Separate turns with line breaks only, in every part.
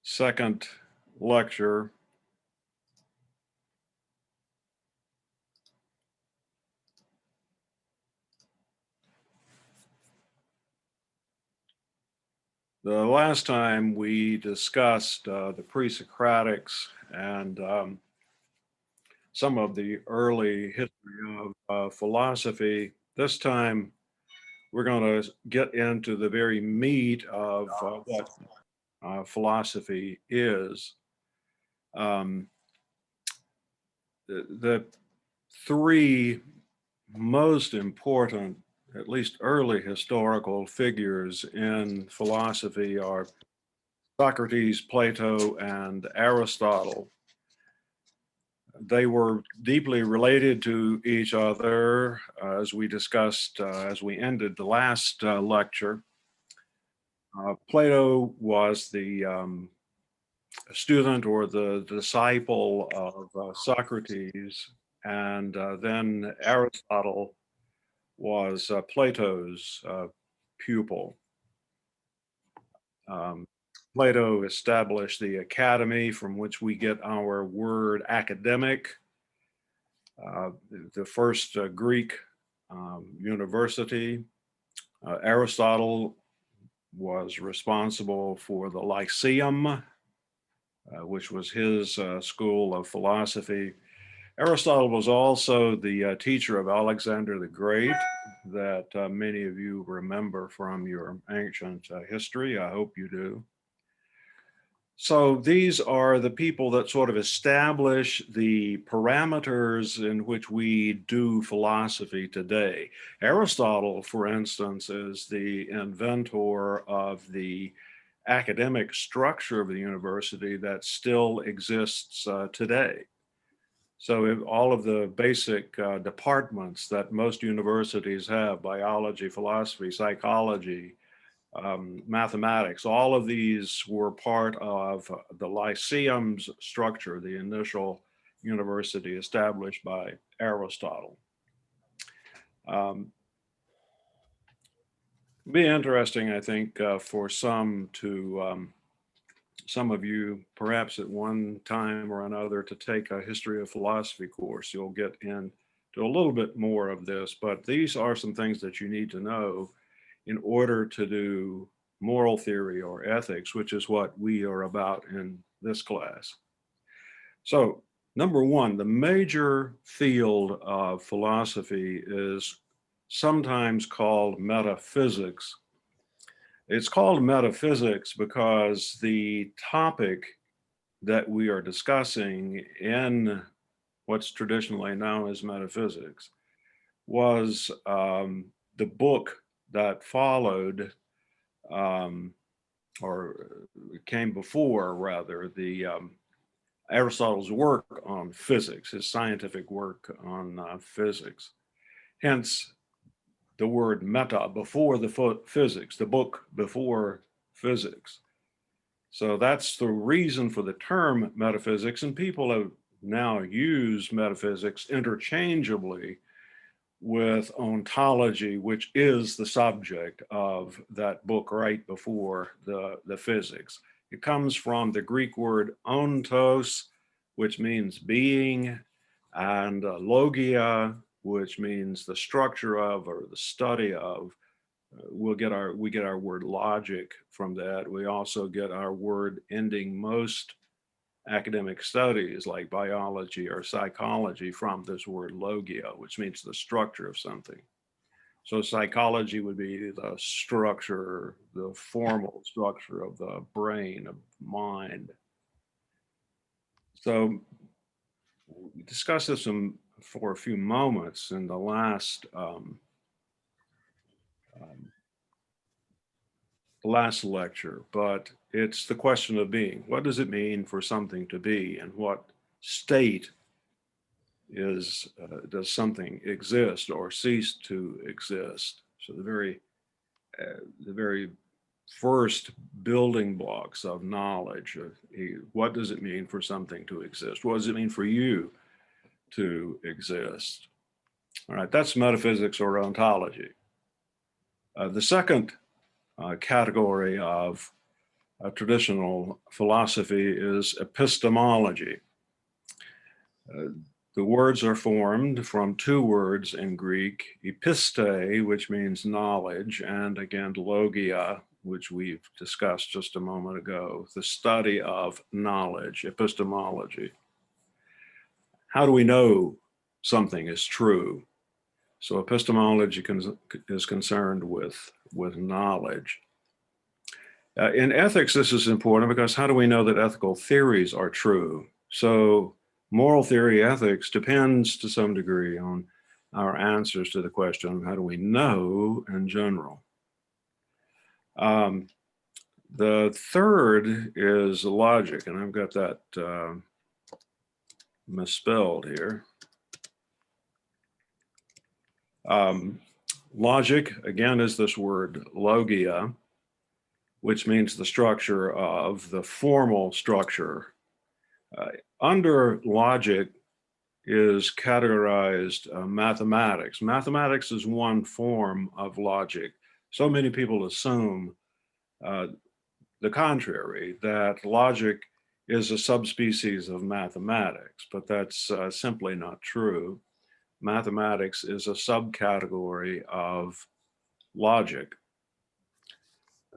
second lecture. The last time we discussed the pre-Socratics and some of the early history of philosophy. This time we're going to get into the very meat of what philosophy is. The three most important, at least early historical figures in philosophy are Socrates, Plato, and Aristotle. They were deeply related to each other, as we discussed as we ended the last lecture. Plato was the student or the disciple of Socrates, and then Aristotle was Plato's pupil. Plato established the academy from which we get our word academic, the first Greek university. Aristotle was responsible for the Lyceum, which was his school of philosophy. Aristotle was also the teacher of Alexander the Great that many of you remember from your ancient history. I hope you do. So these are the people that sort of establish the parameters in which we do philosophy today. Aristotle, for instance, is the inventor of the academic structure of the university that still exists today. So if all of the basic departments that most universities have, biology, philosophy, psychology, mathematics, all of these were part of the Lyceum's structure, the initial university established by Aristotle. Be interesting, I think, for some of you, perhaps at one time or another, to take a history of philosophy course. You'll get into a little bit more of this, but these are some things that you need to know in order to do moral theory or ethics, which is what we are about in this class. So, number one, the major field of philosophy is sometimes called metaphysics. It's called metaphysics because the topic that we are discussing in what's traditionally known as metaphysics was the book that followed or came before, rather, the Aristotle's work on physics, his scientific work on physics. Hence, the word meta, before the physics, the book before physics. So that's the reason for the term metaphysics, and people have now used metaphysics interchangeably with ontology, which is the subject of that book right before the physics. It comes from the Greek word ontos, which means being, and logia, which means the structure of or the study of. We get our word logic from that. We also get our word ending most academic studies like biology or psychology from this word logia, which means the structure of something. So psychology would be the structure, the formal structure of the brain, of mind. So we discussed this for a few moments in the last lecture, but it's the question of being. What does it mean for something to be, and what state does something exist or cease to exist? So the very first building blocks of knowledge. What does it mean for something to exist? What does it mean for you to exist? All right, that's metaphysics or ontology. The second category of traditional philosophy is epistemology. The words are formed from two words in Greek, episte, which means knowledge, and again, logia, which we've discussed just a moment ago, the study of knowledge, epistemology. How do we know something is true? So epistemology is concerned with knowledge. In ethics, this is important because how do we know that ethical theories are true? So moral theory ethics depends to some degree on our answers to the question, how do we know in general? The third is logic, and I've got that misspelled here. Logic, again, is this word logia, which means the structure of, the formal structure. Under logic is categorized mathematics. Mathematics is one form of logic. So many people assume the contrary, that logic is a subspecies of mathematics, but that's simply not true. Mathematics is a subcategory of logic.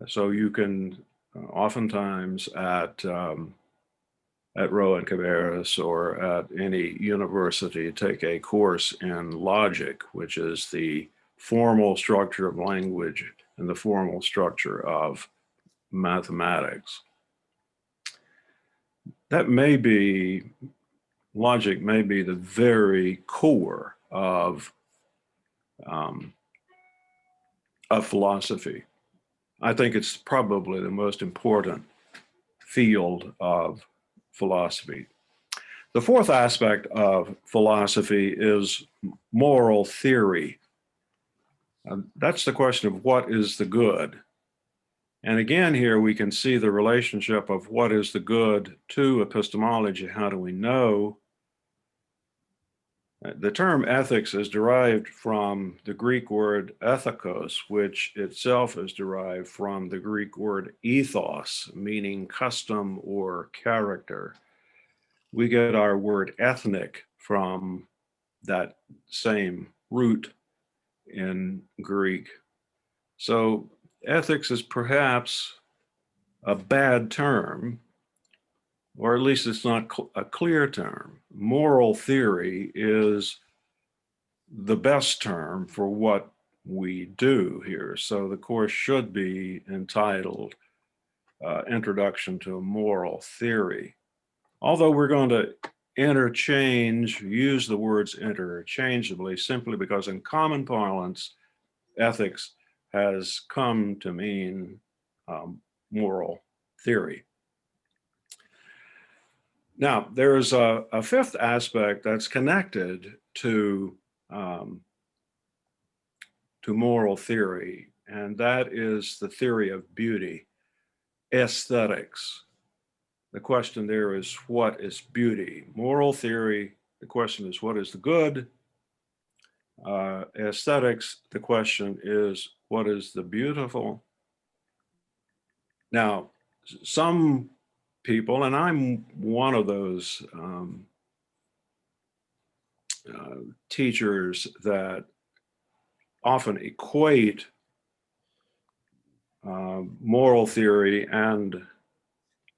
So you can oftentimes at Rowan Cabarrus or at any university take a course in logic, which is the formal structure of language and the formal structure of mathematics. That may be, logic may be the very core of philosophy. I think it's probably the most important field of philosophy. The fourth aspect of philosophy is moral theory. That's the question of what is the good. And again, here we can see the relationship of what is the good to epistemology. How do we know? The term ethics is derived from the Greek word ethikos, which itself is derived from the Greek word ethos, meaning custom or character. We get our word ethnic from that same root in Greek. So ethics is perhaps a bad term, or at least it's not a clear term. Moral theory is the best term for what we do here. So the course should be entitled Introduction to Moral Theory. Although we're going to use the words interchangeably simply because in common parlance, ethics has come to mean moral theory. Now, there's a fifth aspect that's connected to moral theory, and that is the theory of beauty, aesthetics. The question there is, what is beauty? Moral theory, the question is, what is the good? Aesthetics, the question is, what is the beautiful? Now, some people, and I'm one of those teachers that often equate moral theory and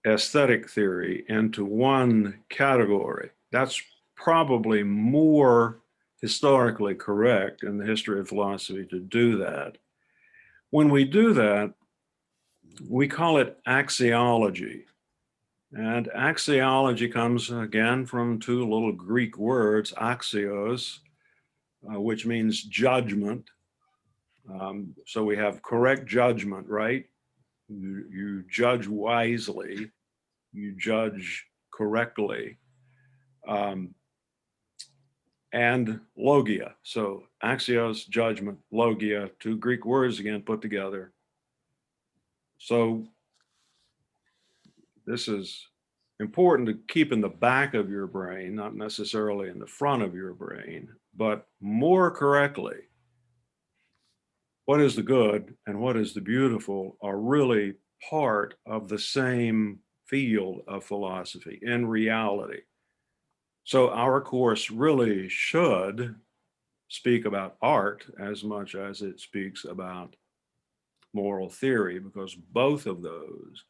aesthetic theory into one category. That's probably more historically correct in the history of philosophy to do that. When we do that, we call it axiology. And axiology comes again from two little Greek words, axios, which means judgment. So we have correct judgment, right? You judge wisely, you judge correctly. And logia. So axios, judgment, logia, two Greek words again put together. So this is important to keep in the back of your brain, not necessarily in the front of your brain, but more correctly, what is the good and what is the beautiful are really part of the same field of philosophy in reality. So our course really should speak about art as much as it speaks about moral theory, because both of those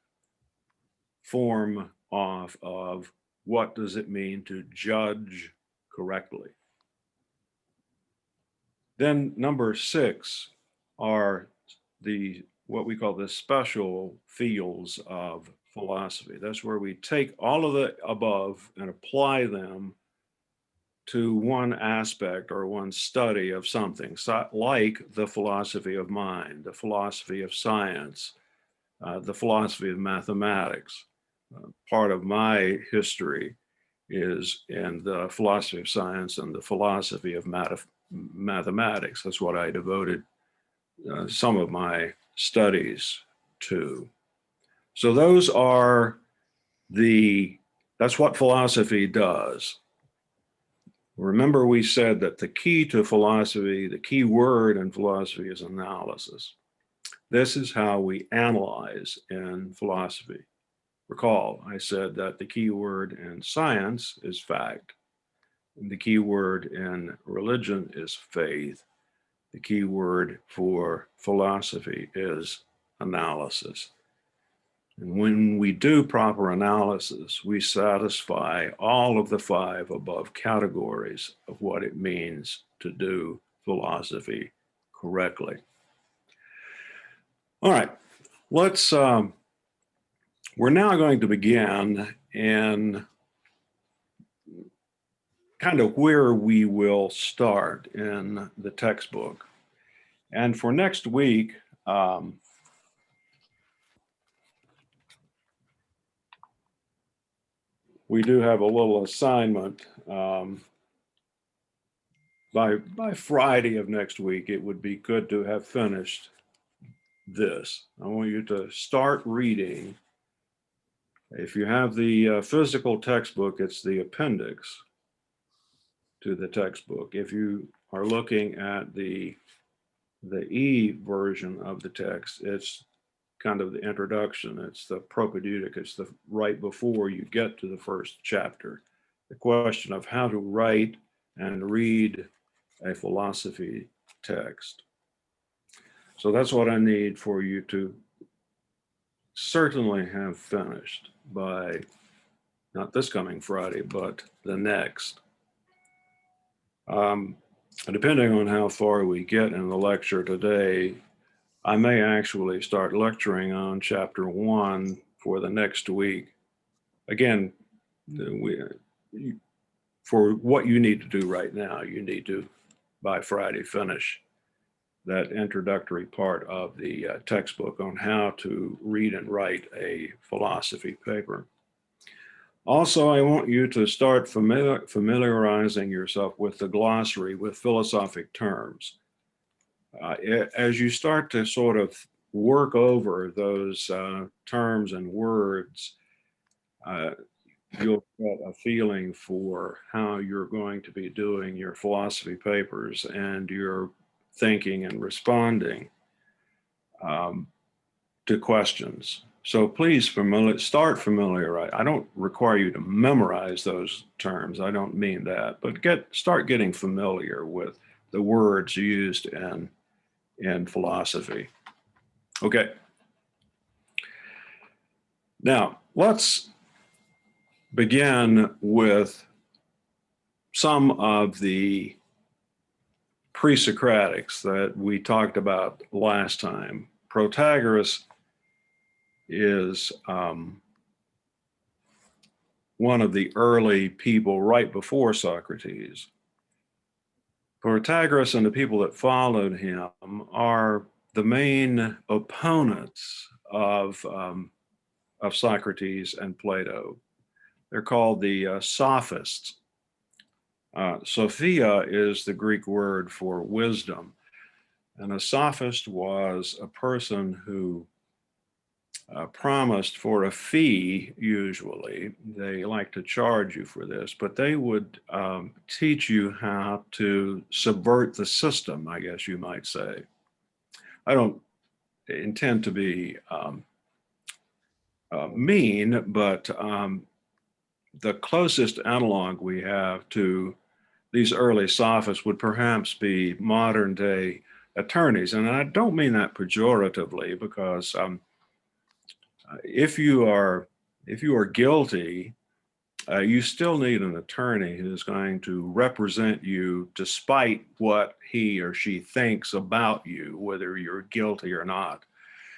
form off of what does it mean to judge correctly. Then number 6 are the what we call the special fields of philosophy. That's where we take all of the above and apply them to one aspect or one study of something, so, like the philosophy of mind, the philosophy of science, the philosophy of mathematics. Part of my history is in the philosophy of science and the philosophy of mathematics. That's what I devoted some of my studies to. So those are that's what philosophy does. Remember, we said that the key to philosophy, the key word in philosophy is analysis. This is how we analyze in philosophy. Recall, I said that the key word in science is fact, and the key word in religion is faith. The key word for philosophy is analysis. And when we do proper analysis, we satisfy all of the 5 above categories of what it means to do philosophy correctly. All right, we're now going to begin in kind of where we will start in the textbook. And for next week, we do have a little assignment. By Friday of next week, it would be good to have finished this. I want you to start reading. If you have the physical textbook, it's the appendix to the textbook. If you are looking at the E version of the text, it's kind of the introduction. It's the propedeutic. It's the right before you get to the first chapter. The question of how to write and read a philosophy text. So that's what I need for you to certainly have finished by not this coming Friday, but the next. Depending on how far we get in the lecture today, I may actually start lecturing on chapter 1 for the next week. Again, for what you need to do right now, you need to, by Friday, finish that introductory part of the textbook on how to read and write a philosophy paper. Also, I want you to start familiarizing yourself with the glossary, with philosophic terms. As you start to sort of work over those terms and words, you'll get a feeling for how you're going to be doing your philosophy papers and your thinking and responding to questions. So please start familiarize. I don't require you to memorize those terms. I don't mean that, but start getting familiar with the words used in philosophy. Okay. Now, let's begin with some of the pre-Socratics that we talked about last time. Protagoras is one of the early people right before Socrates. Protagoras and the people that followed him are the main opponents of Socrates and Plato. They're called the sophists. Sophia is the Greek word for wisdom. And a sophist was a person who promised for a fee, usually. They like to charge you for this, but they would teach you how to subvert the system, I guess you might say. I don't intend to be mean, but the closest analog we have to these early sophists would perhaps be modern day attorneys. And I don't mean that pejoratively, because if you are guilty, you still need an attorney who's going to represent you despite what he or she thinks about you, whether you're guilty or not.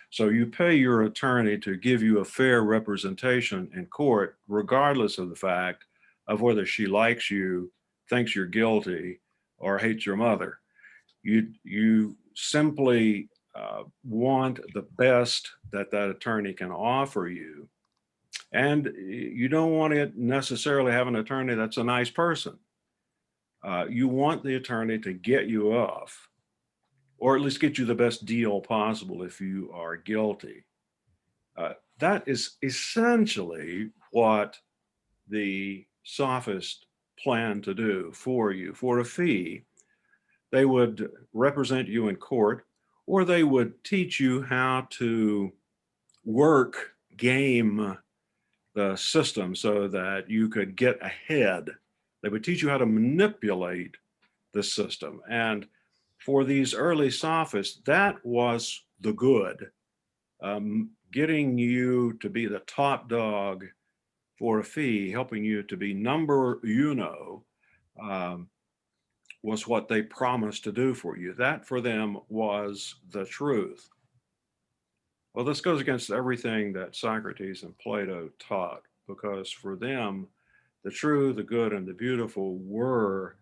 So you pay your attorney to give you a fair representation in court, regardless of the fact of whether she likes you, thinks you're guilty, or hates your mother. You simply want the best that that attorney can offer you. And you don't want to necessarily have an attorney that's a nice person. You want the attorney to get you off, or at least get you the best deal possible if you are guilty. That is essentially what the sophist plan to do for you. For a fee, they would represent you in court, or they would teach you how to game the system so that you could get ahead. They would teach you how to manipulate the system. And for these early sophists, that was the good. Getting you to be the top dog for a fee, helping you to be number was what they promised to do for you. That for them was the truth. Well, this goes against everything that Socrates and Plato taught, because for them, the true, the good, and the beautiful were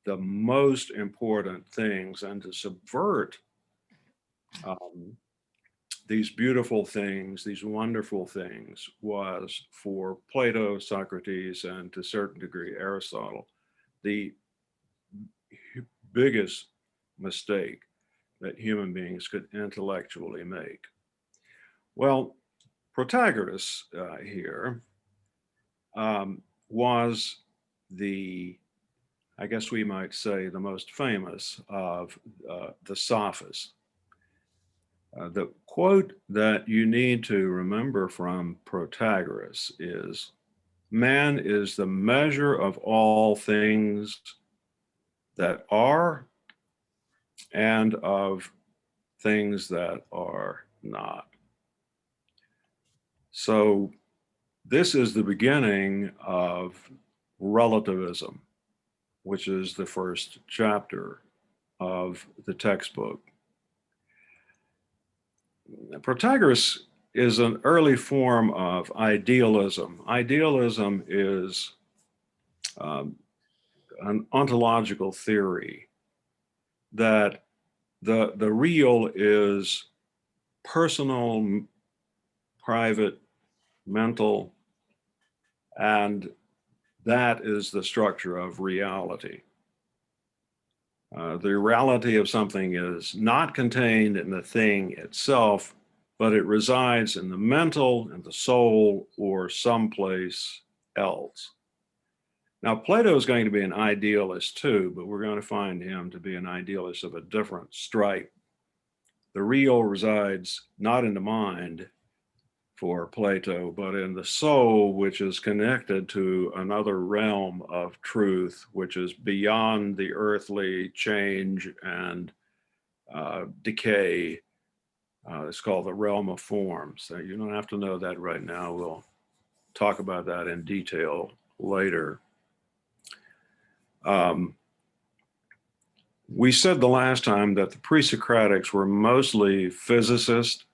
the most important things. And to subvert these beautiful things, these wonderful things, was for Plato, Socrates, and to a certain degree Aristotle, the biggest mistake that human beings could intellectually make. Well, Protagoras here was I guess we might say, the most famous of the sophists. The quote that you need to remember from Protagoras is, "Man is the measure of all things that are and of things that are not." So this is the beginning of relativism, which is the first chapter of the textbook. Protagoras is an early form of idealism. Idealism is an ontological theory that the real is personal, private, mental, and that is the structure of reality. The reality of something is not contained in the thing itself, but it resides in the mental, in the soul, or someplace else. Now, Plato is going to be an idealist too, but we're going to find him to be an idealist of a different stripe. The real resides not in the mind for Plato, but in the soul, which is connected to another realm of truth, which is beyond the earthly change and decay. It's called the realm of forms. So you don't have to know that right now. We'll talk about that in detail later. We said the last time that the pre-Socratics were mostly physicists.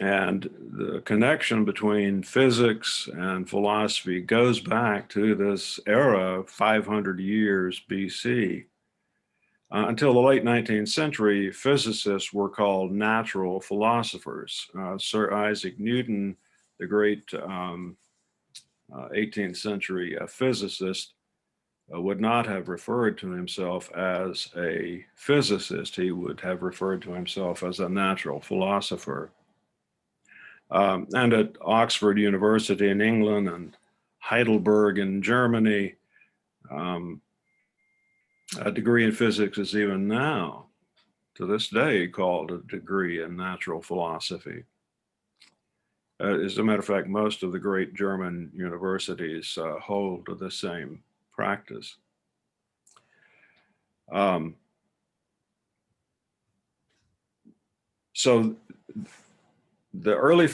And the connection between physics and philosophy goes back to this era, 500 years BC. Until the late 19th century, physicists were called natural philosophers. Sir Isaac Newton, the great 18th century physicist, would not have referred to himself as a physicist. He would have referred to himself as a natural philosopher. And at Oxford University in England and Heidelberg in Germany, a degree in physics is even now, to this day, called a degree in natural philosophy. As a matter of fact, most of the great German universities hold to the same practice. So the early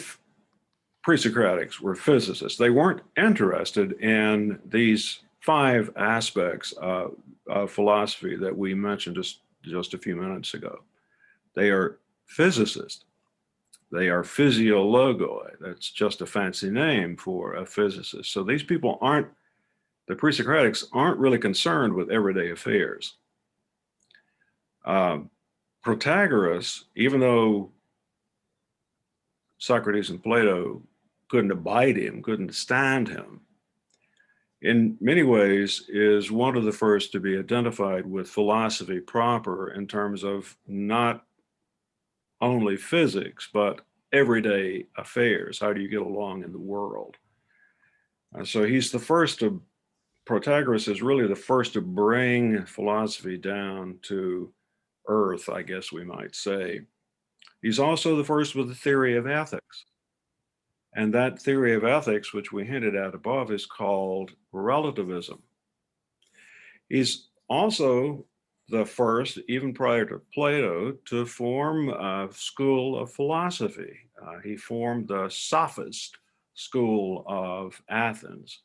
pre-Socratics were physicists. They weren't interested in these 5 aspects of philosophy that we mentioned just a few minutes ago. They are physicists. They are physiologoi. That's just a fancy name for a physicist. So these people the pre-Socratics aren't really concerned with everyday affairs. Protagoras, even though Socrates and Plato couldn't abide him, couldn't stand him, in many ways is one of the first to be identified with philosophy proper in terms of not only physics, but everyday affairs. How do you get along in the world? So he's the first to, Protagoras is really the first to bring philosophy down to earth, I guess we might say. He's also the first with the theory of ethics. And that theory of ethics, which we hinted at above, is called relativism. He's also the first, even prior to Plato, to form a school of philosophy. He formed the Sophist school of Athens.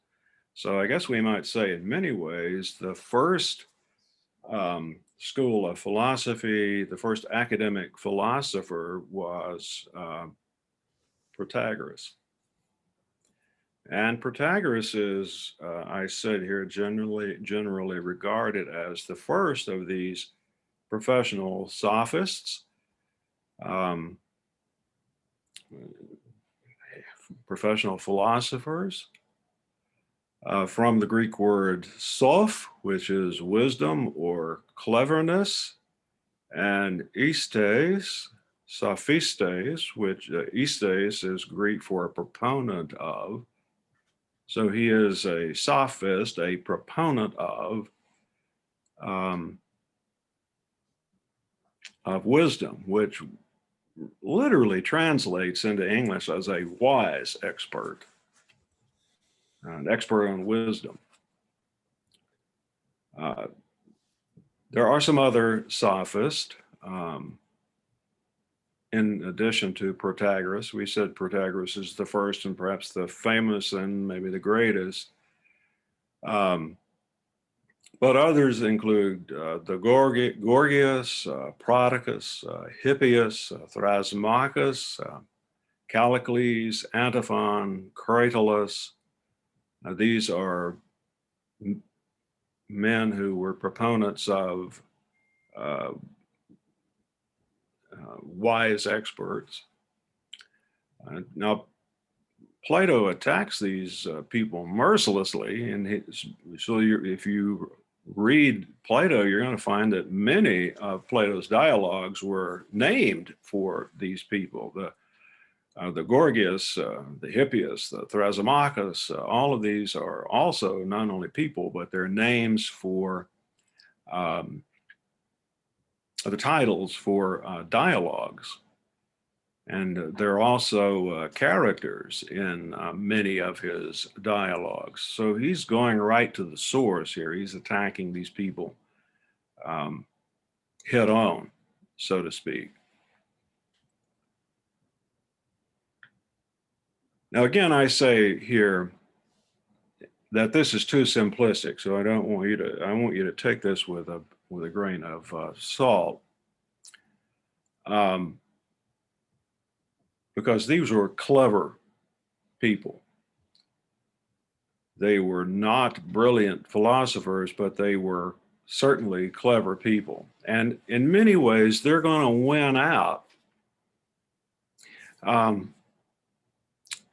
So I guess we might say in many ways, the first school of philosophy, the first academic philosopher was Protagoras. And Protagoras is, I said here, generally regarded as the first of these professional sophists, professional philosophers, from the Greek word soph, which is wisdom or cleverness, and istes, sophistes, which istes is Greek for a proponent of. So he is a sophist, a proponent of wisdom, which literally translates into English as a wise expert, an expert on wisdom. There are some other sophists. In addition to Protagoras, we said Protagoras is the first and perhaps the famous and maybe the greatest. But others include the Gorgias, Prodicus, Hippias, Thrasymachus, Callicles, Antiphon, Cratylus. These are men who were proponents of wise experts. Now, Plato attacks these people mercilessly, and if you read Plato, you're going to find that many of Plato's dialogues were named for these people. The Gorgias, the Hippias, the Thrasymachus, all of these are also not only people, but they're names for the titles for dialogues. And there are also characters in many of his dialogues. So he's going right to the source here. He's attacking these people head on, so to speak. Now, again, I say here that this is too simplistic, so I want you to take this with a grain of salt. Because these were clever people. They were not brilliant philosophers, but they were certainly clever people. And in many ways, they're going to win out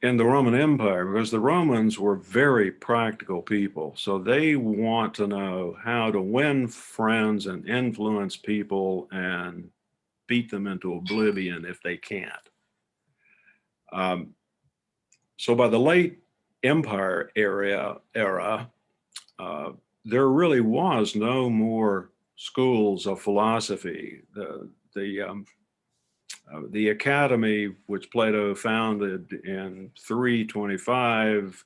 in the Roman Empire, because the Romans were very practical people. So they want to know how to win friends and influence people and beat them into oblivion if they can't. So by the late Empire era, there really was no more schools of philosophy. The The academy, which Plato founded in 325,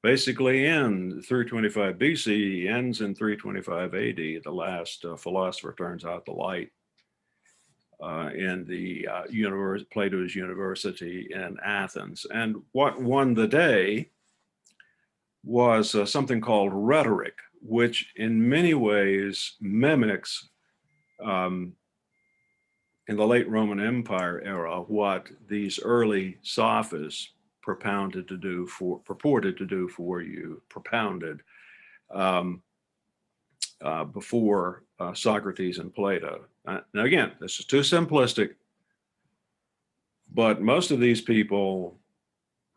basically ends 325 BC, ends in 325 AD. The last philosopher turns out the light in the Plato's University in Athens. And what won the day was something called rhetoric, which in many ways mimics in the late Roman Empire era what these early sophists purported to do for you, propounded before Socrates and Plato. Now again, this is too simplistic, but most of these people,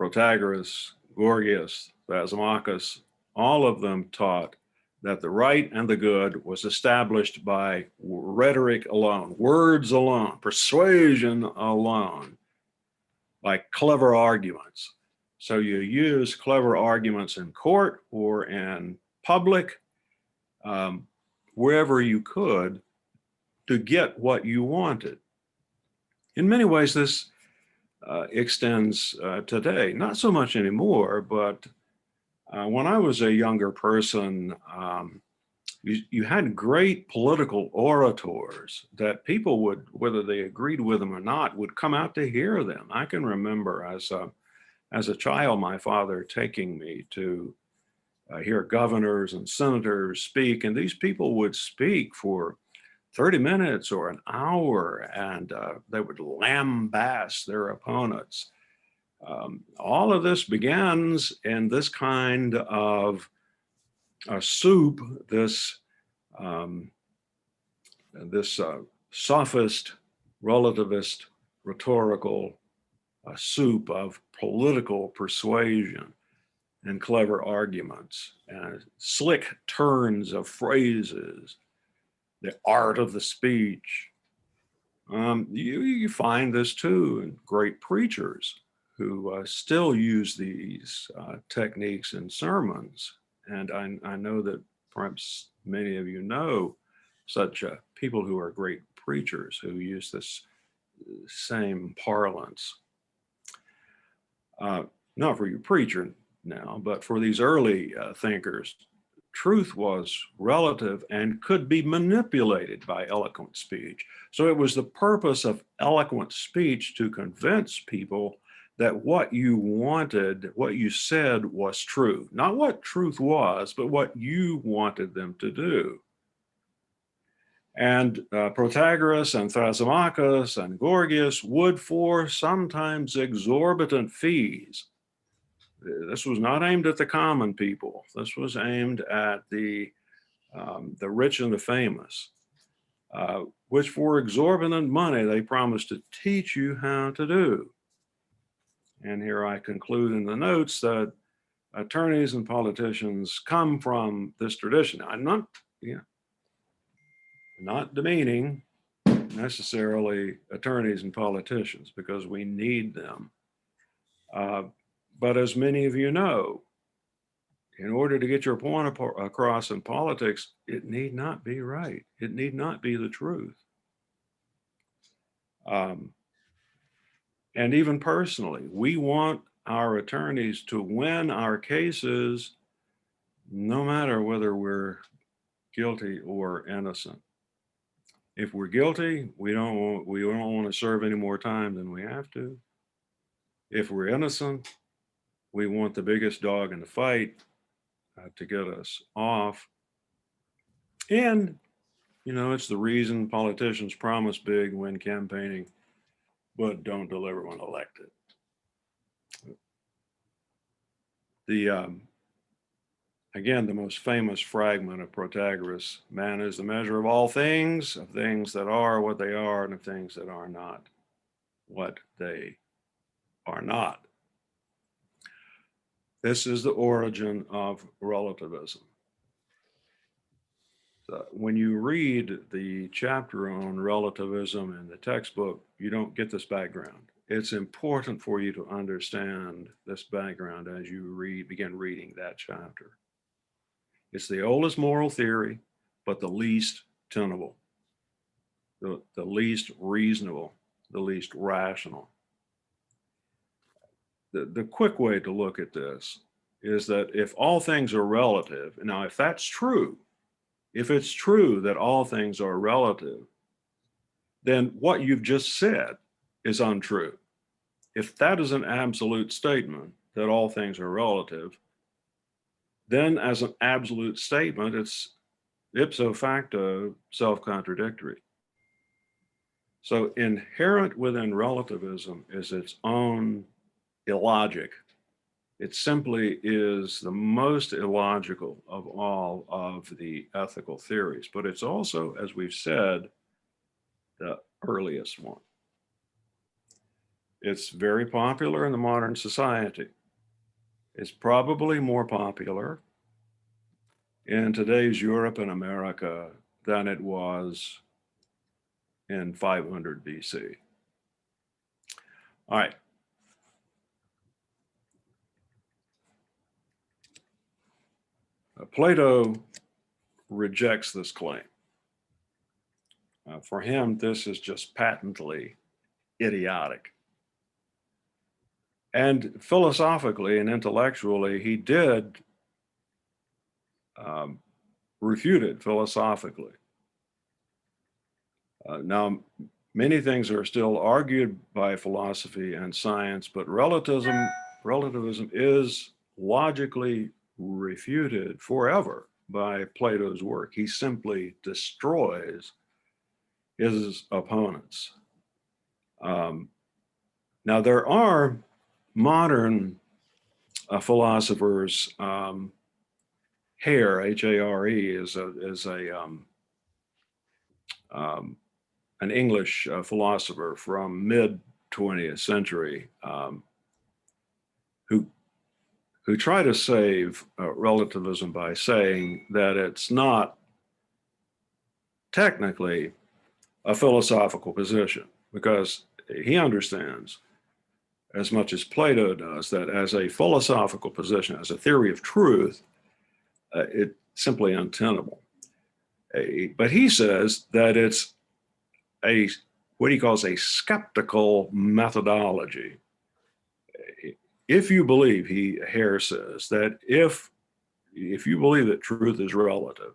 Protagoras, Gorgias, Thrasymachus, all of them taught that the right and the good was established by rhetoric alone, words alone, persuasion alone, by clever arguments. So you use clever arguments in court or in public, wherever you could, to get what you wanted. In many ways, this extends today, not so much anymore, but when I was a younger person, you had great political orators that people would, whether they agreed with them or not, would come out to hear them. I can remember as a child, my father taking me to hear governors and senators speak, and these people would speak for 30 minutes or an hour, and they would lambaste their opponents. All of this begins in this kind of soup, this sophist, relativist, rhetorical soup of political persuasion and clever arguments and slick turns of phrases, the art of the speech. You find this too in great preachers who still use these techniques in sermons. And I know that perhaps many of you know such people who are great preachers who use this same parlance. Not for you preacher now, but for these early thinkers, truth was relative and could be manipulated by eloquent speech. So it was the purpose of eloquent speech to convince people that what you wanted, what you said was true. Not what truth was, but what you wanted them to do. And Protagoras and Thrasymachus and Gorgias would, for sometimes exorbitant fees, this was not aimed at the common people. This was aimed at the rich and the famous, which for exorbitant money they promised to teach you how to do. And here I conclude in the notes that attorneys and politicians come from this tradition. I'm not demeaning necessarily attorneys and politicians because we need them. But as many of you know, in order to get your point across in politics, it need not be right. It need not be the truth. And even personally, we want our attorneys to win our cases no matter whether we're guilty or innocent. If we're guilty, we don't want to serve any more time than we have to. If we're innocent, we want the biggest dog in the fight to get us off. And, it's the reason politicians promise big when campaigning, but don't deliver when elected. Again, the most famous fragment of Protagoras, man is the measure of all things, of things that are what they are, and of things that are not what they are not. This is the origin of relativism. When you read the chapter on relativism in the textbook, you don't get this background. It's important for you to understand this background as you begin reading that chapter. It's the oldest moral theory, but the least tenable, the least reasonable. the least rational. The quick way to look at this is that if all things are relative, now if that's true, if it's true that all things are relative, then what you've just said is untrue. If that is an absolute statement that all things are relative, then as an absolute statement, it's ipso facto self-contradictory. So inherent within relativism is its own illogic. It simply is the most illogical of all of the ethical theories, but it's also, as we've said, the earliest one. It's very popular in the modern society. It's probably more popular in today's Europe and America than it was in 500 BC. All right. Plato rejects this claim. For him, this is just patently idiotic. And philosophically and intellectually, he did refute it philosophically. Now, many things are still argued by philosophy and science, but relativism is logically refuted forever by Plato's work. He simply destroys his opponents. Now, there are modern philosophers. Hare, H-A-R-E, is an English philosopher from mid 20th century who try to save relativism by saying that it's not technically a philosophical position, because he understands, as much as Plato does, that as a philosophical position, as a theory of truth, it's simply untenable. But he says that it's what he calls a skeptical methodology. If you believe, Hare says, that if you believe that truth is relative,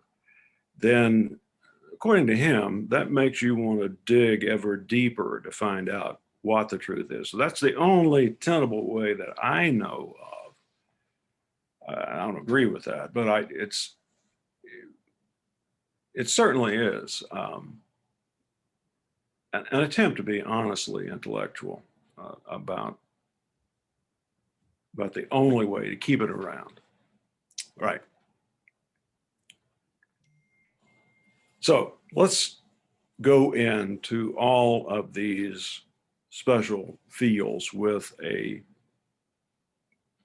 then according to him, that makes you want to dig ever deeper to find out what the truth is. So that's the only tenable way that I know of. I don't agree with that, but it certainly is an attempt to be honestly intellectual about the only way to keep it around. Right. So let's go into all of these special fields with a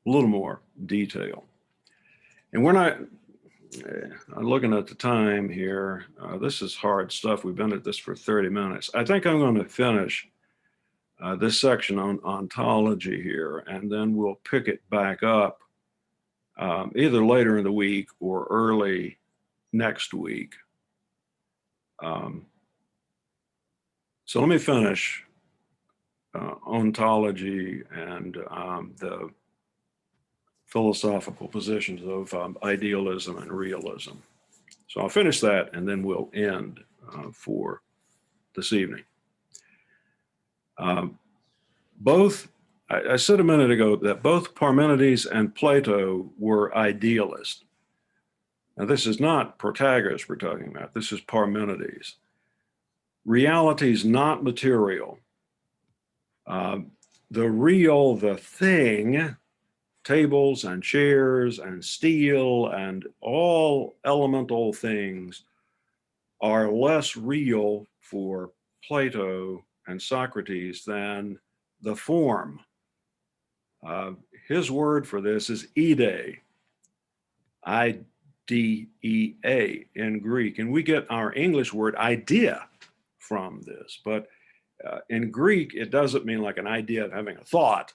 little more detail. And we're not, I'm looking at the time here. This is hard stuff. We've been at this for 30 minutes. I think I'm going to finish this section on ontology here, and then we'll pick it back up either later in the week or early next week. So let me finish ontology and the philosophical positions of idealism and realism. So I'll finish that and then we'll end for this evening. I said a minute ago that both Parmenides and Plato were idealists. Now, this is not Protagoras we're talking about. This is Parmenides. Reality is not material. The real, the thing, tables and chairs and steel and all elemental things are less real for Plato and Socrates than the form. His word for this is ide, I-D-E-A in Greek. And we get our English word idea from this. But in Greek, it doesn't mean like an idea of having a thought.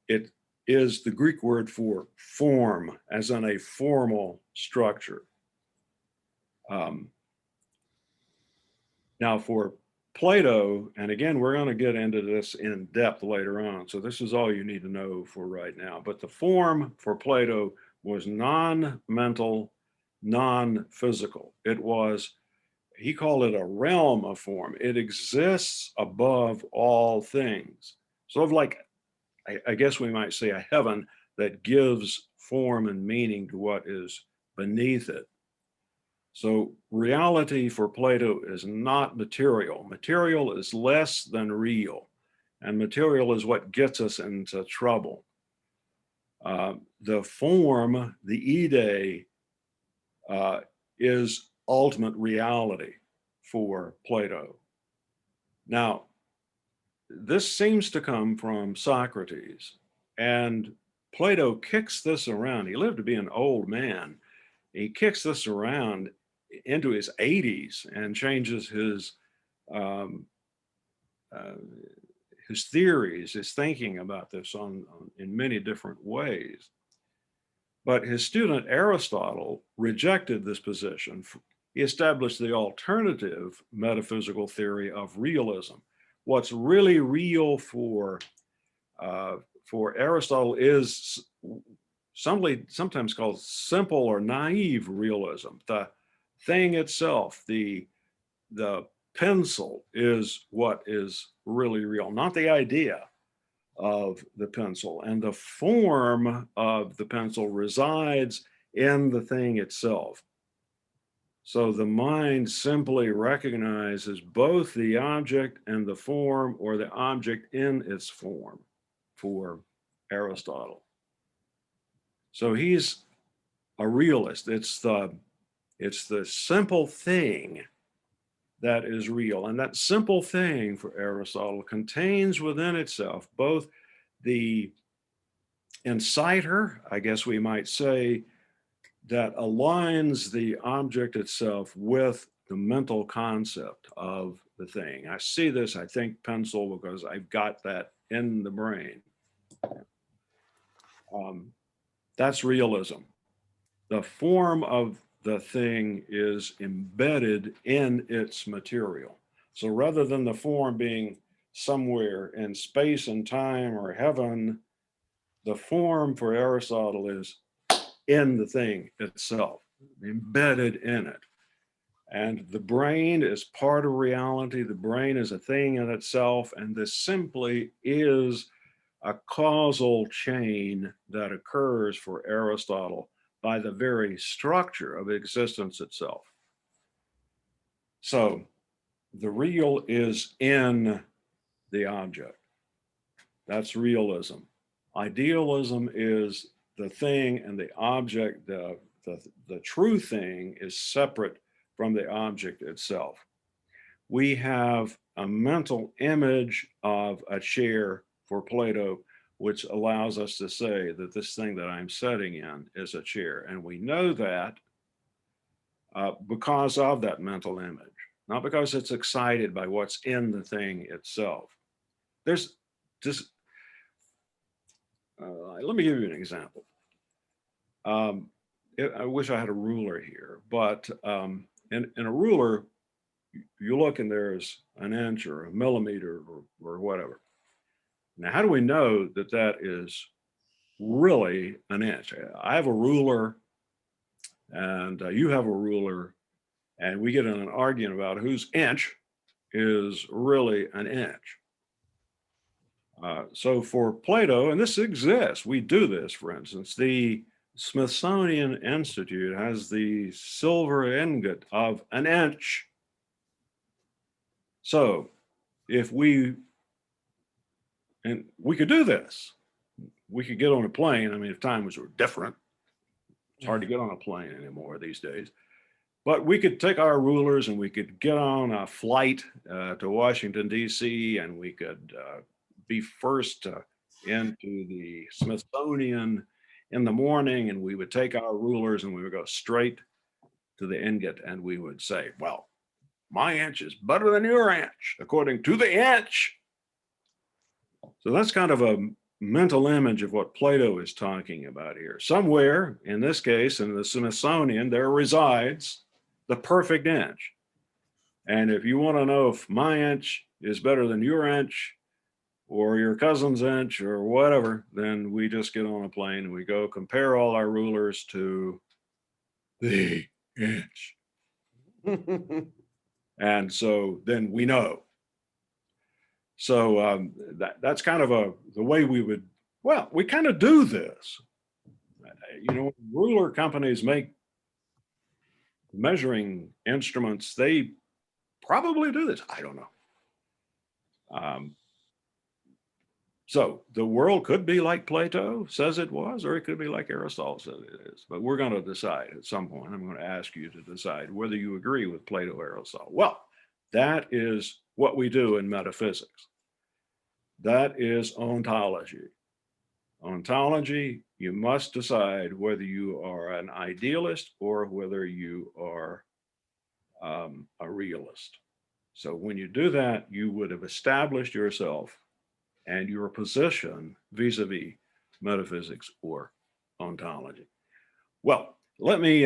It is the Greek word for form, as in a formal structure. Now, for Plato, and again, we're going to get into this in depth later on, so this is all you need to know for right now. But the form for Plato was non-mental, non-physical. It was, he called it a realm of form. It exists above all things. Sort of like, I guess we might say, a heaven that gives form and meaning to what is beneath it. So reality for Plato is not material. Material is less than real, and material is what gets us into trouble. The form, the ide, is ultimate reality for Plato. Now, this seems to come from Socrates, and Plato kicks this around. He lived to be an old man. He kicks this around into his 80s and changes um, uh, his theories, his thinking about this in many different ways. But his student Aristotle rejected this position. He established the alternative metaphysical theory of realism. What's really real for Aristotle is sometimes called simple or naive realism. The thing itself, the pencil, is what is really real, not the idea of the pencil. And the form of the pencil resides in the thing itself. So the mind simply recognizes both the object and the form, or the object in its form, for Aristotle. So he's a realist. It's the simple thing that is real. And that simple thing for Aristotle contains within itself both the inciter, I guess we might say, that aligns the object itself with the mental concept of the thing. I see this, I think pencil, because I've got that in the brain. That's realism. The form of the thing is embedded in its material. So rather than the form being somewhere in space and time or heaven, the form for Aristotle is in the thing itself, embedded in it. And the brain is part of reality. The brain is a thing in itself, and this simply is a causal chain that occurs for Aristotle by the very structure of existence itself. So the real is in the object. That's realism. Idealism is the thing and the object, the true thing is separate from the object itself. We have a mental image of a chair for Plato, which allows us to say that this thing that I'm sitting in is a chair. And we know that because of that mental image, not because it's excited by what's in the thing itself. There's just, let me give you an example. I wish I had a ruler here, but in a ruler, you look and there's an inch or a millimeter or whatever. Now, how do we know that that is really an inch? I have a ruler and you have a ruler, and we get in an argument about whose inch is really an inch. So for Plato, and this exists, we do this, for instance, the Smithsonian Institute has the silver ingot of an inch. So if we could do this, we could get on a plane. I mean, if times were different, it's hard to get on a plane anymore these days. But we could take our rulers and we could get on a flight to Washington, D.C., and we could be first into the Smithsonian in the morning, and we would take our rulers and we would go straight to the ingot and we would say, well, my inch is better than your inch, according to the inch. So that's kind of a mental image of what Plato is talking about here. Somewhere, in this case, in the Smithsonian, there resides the perfect inch. And if you want to know if my inch is better than your inch or your cousin's inch or whatever, then we just get on a plane and we go compare all our rulers to the inch. And so then we know. So that's kind of the way we would, well, we kind of do this. You know, ruler companies make measuring instruments, they probably do this. I don't know. So the world could be like Plato says it was, or it could be like Aristotle says it is. But we're going to decide at some point. I'm going to ask you to decide whether you agree with Plato or Aristotle. Well, that is what we do in metaphysics. That is ontology. Ontology, you must decide whether you are an idealist or whether you are a realist. So when you do that, you would have established yourself and your position vis-a-vis metaphysics or ontology. Well, let me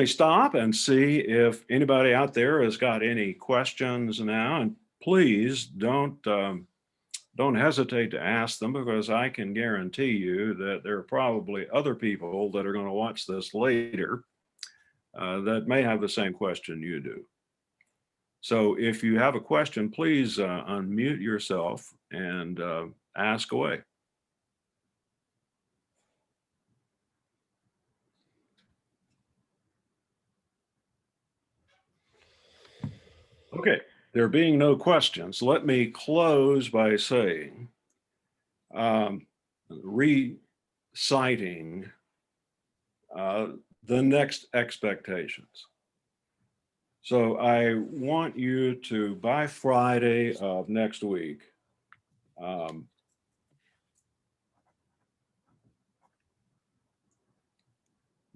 stop and see if anybody out there has got any questions now. And please don't hesitate to ask them, because I can guarantee you that there are probably other people that are going to watch this later that may have the same question you do. So if you have a question, please unmute yourself and ask away. Okay, there being no questions, let me close by saying, reciting the next expectations. So I want you to, by Friday of next week,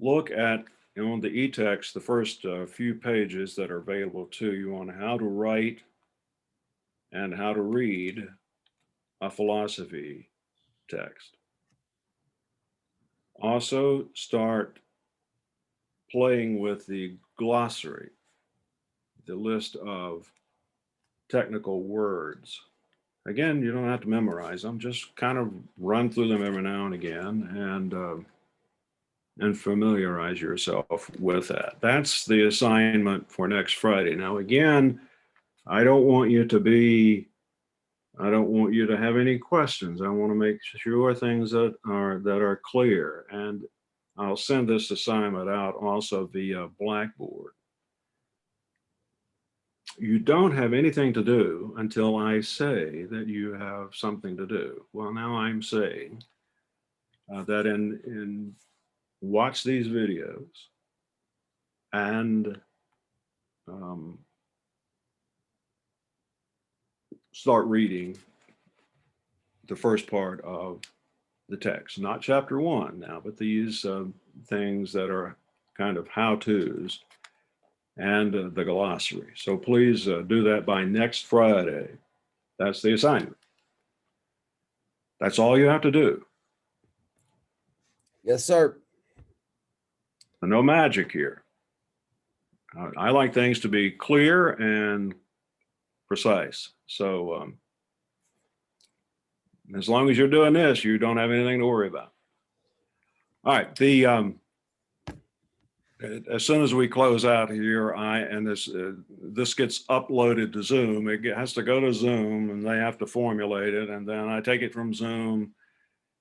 look at, on the e-text, the first few pages that are available to you on how to write and how to read a philosophy text. Also start playing with the glossary, the list of technical words. Again, you don't have to memorize them, just kind of run through them every now and again and familiarize yourself with that. That's the assignment for next Friday. Now, again, I don't want you to have any questions. I want to make sure things that are clear. And I'll send this assignment out also via Blackboard. You don't have anything to do until I say that you have something to do. Well, now I'm saying that in watch these videos and start reading the first part of the text, not chapter 1 now, but these things that are kind of how-tos and the glossary. So please do that by next Friday. That's the assignment. That's all you have to do.
Yes, sir.
No magic here. I like things to be clear and precise. So as long as you're doing this, you don't have anything to worry about. All right. As soon as we close out here, this gets uploaded to Zoom. It has to go to Zoom, and they have to formulate it, and then I take it from Zoom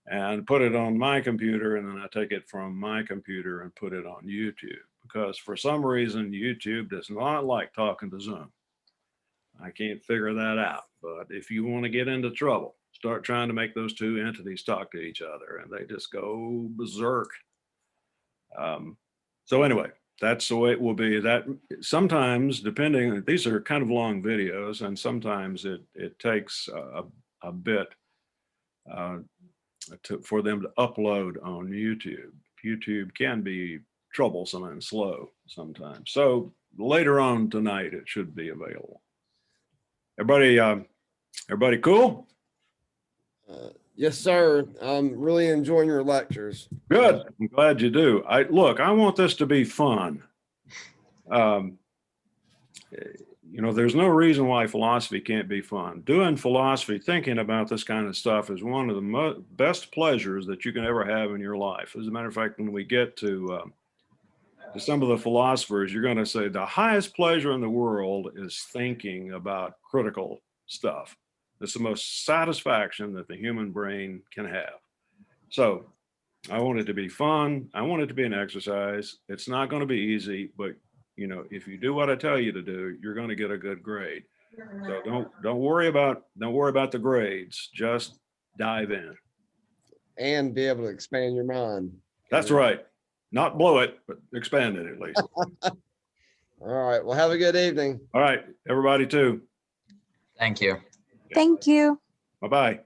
and put it on my computer, and then I take it from my computer and put it on YouTube, because for some reason YouTube does not like talking to Zoom. I can't figure that out. But if you want to get into trouble, start trying to make those two entities talk to each other, and they just go berserk. So anyway, that's the way it will be. That sometimes, depending, these are kind of long videos, and sometimes it takes a bit for them to upload on YouTube. YouTube can be troublesome and slow sometimes. So later on tonight, it should be available. Everybody cool?
Yes, sir. I'm really enjoying your lectures.
Good. I'm glad you do. I want this to be fun. you know, there's no reason why philosophy can't be fun. Doing philosophy, thinking about this kind of stuff is one of the best pleasures that you can ever have in your life. As a matter of fact, when we get to some of the philosophers, you're going to say the highest pleasure in the world is thinking about critical stuff. It's the most satisfaction that the human brain can have. So I want it to be fun. I want it to be an exercise. It's not going to be easy, but you know, if you do what I tell you to do, you're going to get a good grade. So don't worry about the grades. Just dive in.
And be able to expand your mind.
That's right. Not blow it, but expand it at least.
All right. Well, have a good evening.
All right, everybody too.
Thank you.
Thank you.
Bye-bye.